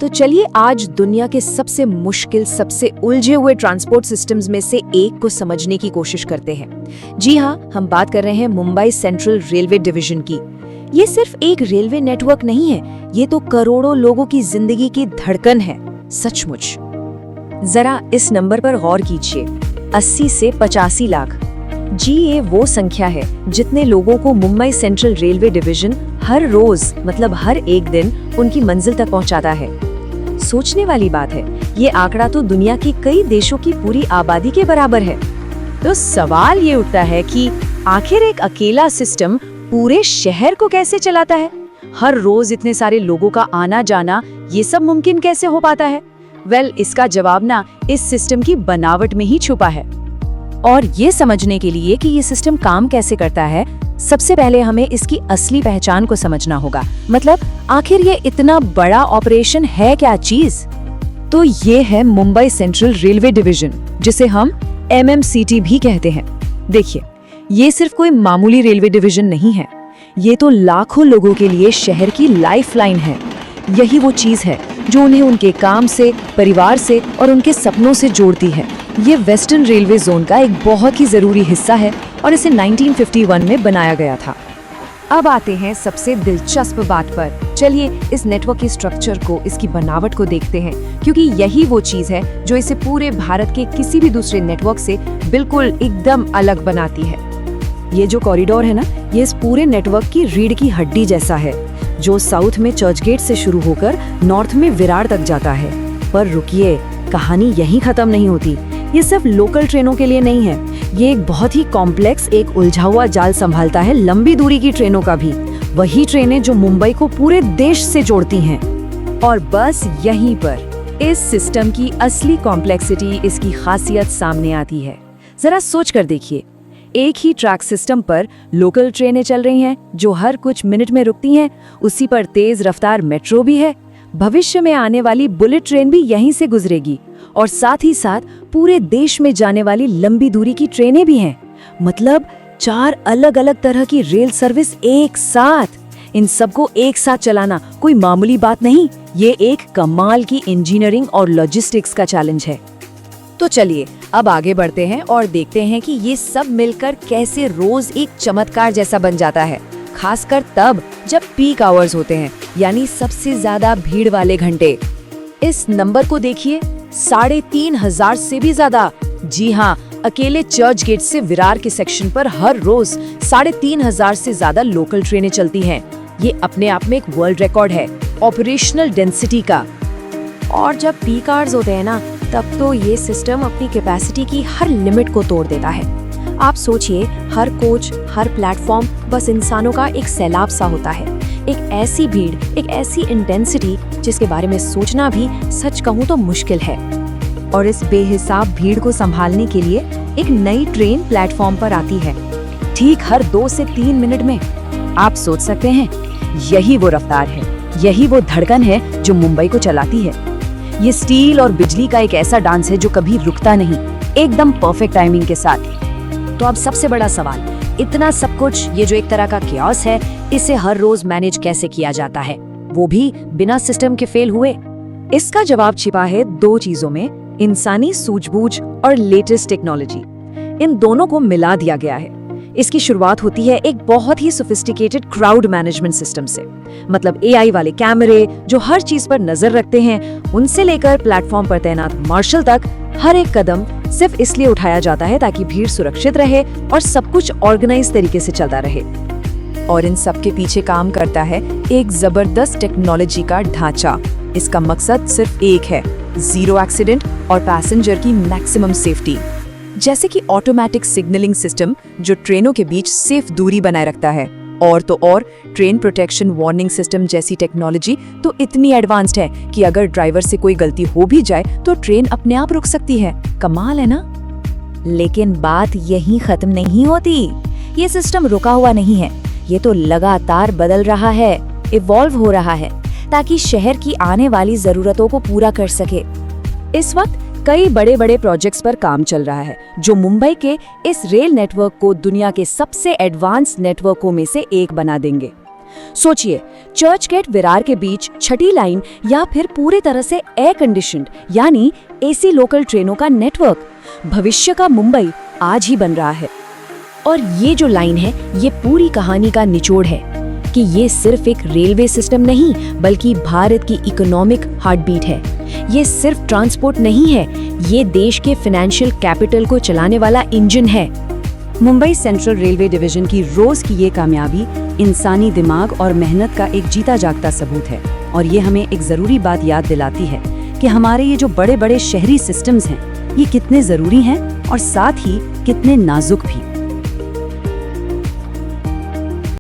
तो चलिए आज दुनिया के सबसे मुश्किल, सबसे उलझे हुए ट्रांसपोर्ट सिस्टम्स में से एक को समझने की कोशिश करते हैं। जी हाँ, हम बात कर रहे हैं मुंबई सेंट्रल रेलवे डिवीजन की। ये सिर्फ एक रेलवे नेटवर्क नहीं है, ये तो करोड़ों लोगों की जिंदगी की धड़कन है, सचमुच। जरा इस नंबर पर गौर कीजिए, 80 से 85 लाख। जी ये वो संख्या है जितने लोगों को मुंबई सेंट्रल रेलवे डिवीजन हर रोज मतलब हर एक दिन उनकी मंजिल तक पहुंचाता है। सोचने वाली बात है, ये आंकड़ा तो दुनिया के कई देशों की पूरी आबादी के बराबर है। तो सवाल ये उठता है कि आखिर एक अकेला सिस्टम पूरे शहर को कैसे चलाता है? हर रोज इतने सारे लोगों का आना जाना, ये सब मुमकिन कैसे हो पाता है? इसका जवाब ना इस सिस्टम की बनावट में ही छुपा है। और ये समझने के लिए कि ये सिस्टम काम कैसे करता है, सबसे पहले हमें इसकी असली पहचान को समझना होगा। मतलब आखिर ये इतना बड़ा ऑपरेशन है क्या चीज? तो ये है मुंबई सेंट्रल रेलवे डिवीजन, जिसे हम MMCT भी कहते हैं। देखिए, ये सिर्फ कोई मामूली रेलवे डिवीजन नहीं है, ये तो लाखों लोगों के लिए शहर की लाइफलाइन है। यही वो चीज है जो उन्हें उनके काम से, परिवार से और उनके सपनों से जोड़ती है। ये वेस्टर्न रेलवे जोन का एक बहुत ही जरूरी हिस्सा है और इसे 1951 में बनाया गया था। अब आते हैं सबसे दिलचस्प बात पर। चलिए इस नेटवर्क के स्ट्रक्चर को, इसकी बनावट को देखते हैं, क्योंकि यही वो चीज है जो इसे पूरे भारत के किसी भी दूसरे नेटवर्क से बिल्कुल एकदम अलग बनाती है। ये जो कॉरिडोर है ना, ये इस पूरे नेटवर्क की रीढ़ की हड्डी जैसा है, जो साउथ में चर्चगेट से शुरू होकर नॉर्थ में विरार तक जाता है। पर रुकिए, कहानी यहीं खत्म नहीं होती। ये सिर्फ लोकल ट्रेनों के लिए नहीं है, ये एक बहुत ही कॉम्प्लेक्स, एक उलझा हुआ जाल संभालता है लंबी दूरी की ट्रेनों का भी। वही ट्रेनें जो मुंबई को पूरे देश से जोड़ती हैं। और बस यहीं पर इस सिस्टम की असली कॉम्प्लेक्सिटी, इसकी खासियत सामने आती है। जरा सोच कर देखिए, एक ही ट्रैक सिस्टम पर लोकल ट्रेनें चल रही हैं जो हर कुछ मिनट में रुकती हैं, उसी पर तेज रफ्तार मेट्रो भी है। भविष्य में आने वाली बुलेट ट्रेन भी यहीं से गुजरेगी और साथ ही साथ पूरे देश में जाने वाली लंबी दूरी की ट्रेनें भी हैं। मतलब 4 अलग अलग तरह की रेल सर्विस एक साथ। इन सबको एक साथ चलाना कोई मामूली बात नहीं, ये एक कमाल की इंजीनियरिंग और लॉजिस्टिक्स का चैलेंज है। तो चलिए अब आगे बढ़ते हैं और देखते हैं कि ये सब मिलकर कैसे रोज एक चमत्कार जैसा बन जाता है, खासकर तब जब पीक आवर्स होते हैं, यानी सबसे ज्यादा भीड़ वाले घंटे। इस नंबर को देखिए, 3,500 से भी ज्यादा। जी हाँ, अकेले चर्च गेट से विरार के सेक्शन पर हर रोज 3,500 से ज्यादा लोकल ट्रेनें चलती हैं। ये अपने आप में एक वर्ल्ड रिकॉर्ड है ऑपरेशनल डेंसिटी का। और जब पीक आवर्स होते हैं ना, तब तो ये सिस्टम अपनी कैपेसिटी की हर लिमिट को तोड़ देता है। आप सोचिए, हर कोच, हर प्लेटफॉर्म बस इंसानों का एक सैलाब सा होता है। एक ऐसी भीड़, एक ऐसी इंटेंसिटी जिसके बारे में सोचना भी सच कहूँ तो मुश्किल है। और इस बेहिसाब भीड़ को संभालने के लिए एक नई ट्रेन प्लेटफॉर्म पर आती है, ठीक हर 2 से 3 मिनट में। आप सोच सकते हैं, यही वो रफ्तार है, यही वो धड़कन है जो मुंबई को चलाती है। ये स्टील और बिजली का एक ऐसा डांस है जो कभी रुकता नहीं, एकदम परफेक्ट टाइमिंग के साथ। तो अब सबसे बड़ा सवाल, इतना सब कुछ, ये जो एक तरह का कियोस है, इसे हर रोज मैनेज कैसे किया जाता है, वो भी बिना सिस्टम के फेल हुए? इसका जवाब छिपा है 2 चीजों में, इंसानी सूझबूझ और लेटेस्ट टेक्नोलॉजी। इन दोनों को मिला दिया गया है। इसकी शुरुआत होती है एक बहुत ही सोफिस्टिकेटेड क्राउड मैनेजमेंट सिस्टम से। मतलब AI वाले कैमरे जो हर चीज पर नजर रखते हैं, उनसे लेकर प्लेटफॉर्म पर तैनात मार्शल तक, हर एक कदम सिर्फ इसलिए उठाया जाता है ताकि भीड़ सुरक्षित रहे और सब कुछ ऑर्गेनाइज तरीके से चलता रहे। और इन सब के पीछे काम करता है एक जबरदस्त टेक्नोलॉजी का ढांचा। इसका मकसद सिर्फ एक है, 0 एक्सीडेंट और पैसेंजर की मैक्सिमम सेफ्टी। जैसे कि ऑटोमेटिक सिग्नलिंग सिस्टम जो ट्रेनों के बीच सेफ दूरी बनाए रखता है, और तो और ट्रेन प्रोटेक्शन वार्निंग सिस्टम जैसी टेक्नोलॉजी तो इतनी एडवांस्ड है कि अगर ड्राइवर से कोई गलती हो भी जाए तो ट्रेन अपने आप रुक सकती है। कमाल है ना? लेकिन बात यहीं खत्म नहीं होती। ये सिस्टम रुका हुआ नहीं है, ये तो लगातार बदल रहा है, इवॉल्व हो रहा है, ताकि शहर की आने वाली जरूरतों को पूरा कर सके। इस वक्त कई बड़े बड़े प्रोजेक्ट्स पर काम चल रहा है जो मुंबई के इस रेल नेटवर्क को दुनिया के सबसे एडवांस नेटवर्कों में से एक बना देंगे। सोचिए, चर्च गेट विरार के बीच छठी लाइन या फिर पूरी तरह से एयर कंडीशनड यानी एसी लोकल ट्रेनों का नेटवर्क। भविष्य का मुंबई आज ही बन रहा है। और ये जो लाइन है, ये पूरी कहानी का निचोड़ है कि ये सिर्फ एक रेलवे सिस्टम नहीं बल्कि भारत की इकोनॉमिक हार्ट बीट है। ये सिर्फ ट्रांसपोर्ट नहीं है, ये देश के फाइनेंशियल कैपिटल को चलाने वाला इंजन है। मुंबई सेंट्रल रेलवे डिवीजन की रोज की ये कामयाबी इंसानी दिमाग और मेहनत का एक जीता जागता सबूत है। और ये हमें एक जरूरी बात याद दिलाती है कि हमारे ये जो बड़े बड़े शहरी सिस्टम्स हैं, ये कितने जरूरी हैं और साथ ही कितने नाजुक भी।